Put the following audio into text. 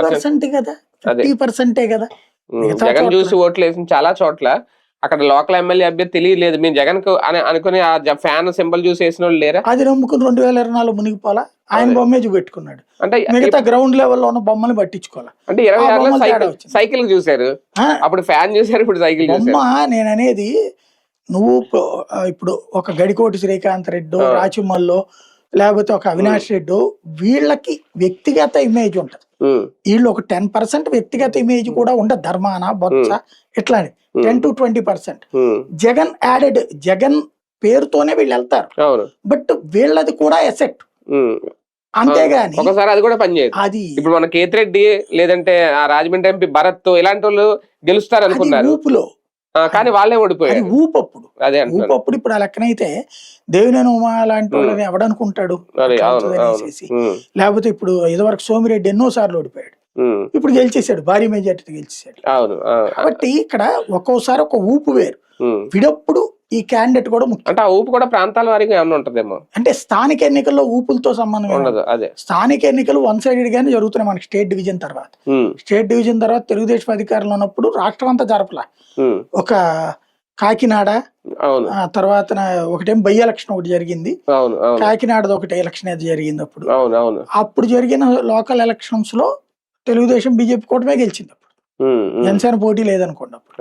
50% కదా, 50% కదా. జగన్ చూసి ఓట్లు వేసిన చాలా చోట్ల అక్కడ లోకల్ ఎమ్మెల్యే అభ్యర్థి తెలియలేదు, మేము జగన్ కు అని అనుకుని ఆ ఫ్యాన్ సింబల్ చూసి వేసిన వాళ్ళు లేరా? అది నమ్ముకుని 2024 మునిగిపోలా, ఆయన బొమ్మే చూపెట్టుకున్నాడు. అంటే మిగతా గ్రౌండ్ లెవెల్లో ఉన్న బొమ్మని పట్టించుకోవాలి. అంటే 26లో సైకిల్ చూసారు, అప్పుడు ఫ్యాన్ చూసారు, ఇప్పుడు సైకిల్ బొమ్మ. నేను అనేది నువ్వు ఇప్పుడు ఒక గడికోటి శ్రీకాంత్ రెడ్డి, రాచిమల్లో, లేకపోతే ఒక అవినాష్ రెడ్డి, వీళ్ళకి వ్యక్తిగత ఇమేజ్ ఉంటది. వీళ్ళు ఒక 10% వ్యక్తిగత ఇమేజ్ కూడా ఉండదు. ధర్మాన, బొత్స ఇట్లాంటి 10 to 20%. జగన్ యాడెడ్, జగన్ పేరుతోనే వీళ్ళు వెళ్తారు, బట్ వీళ్ళది కూడా ఎసెట్. అంతేగాని ఒకసారి అది కూడా పనిచేయదు. అది ఇప్పుడు మన కేతిరెడ్డి లేదంటే ఆ రాజమండ్రి ఎంపీ భరత్ ఇలాంటి వాళ్ళు గెలుస్తారు అనుకున్నారు ఊపులో, కానీ వాళ్ళే ఓడిపోయారు. ఊపప్పుడు ఊపప్పుడు ఇప్పుడు ఆ లెక్కనైతే దేవినేని ఉమా లాంటి వాళ్ళని ఎవడనుకుంటాడు అనేసి. లేకపోతే ఇప్పుడు ఇదివరకు సోమిరెడ్డి ఎన్నో సార్లు ఓడిపోయాడు, ఇప్పుడు గెలిచేసాడు, భారీ మెజార్టీ గెలిచేసాడు. కాబట్టి ఇక్కడ ఒక్కోసారి ఒక ఊపు వేరు, విడప్పుడు ఈ క్యాండిడేట్ కూడా ముఖ్యం. అంటే ఆ ఊపు కూడా ప్రాంతాల వారికి ఏమన్నా ఉంటదేమో. అంటే స్థానిక ఎన్నికల్లో ఊపులతో సంబంధం ఉండదు. స్థానిక ఎన్నికలు 1 sided గానే జరుగుతున్నాయి మనకి. స్టేట్ డివిజన్ తర్వాత తెలుగుదేశం అధికారంలో ఉన్నప్పుడు రాష్ట్రం అంతా జరపలా. ఒక కాకినాడ తర్వాత ఒకటేం బై ఎలక్షన్ ఒకటి జరిగింది, కాకినాడది ఒకటి ఎలక్షన్ అది జరిగింది. అప్పుడు జరిగిన లోకల్ ఎలక్షన్స్ లో తెలుగుదేశం బీజేపీ కూటమే గెలిచింది. అప్పుడు జనసేన పోటీ లేదనుకోండి అప్పుడు.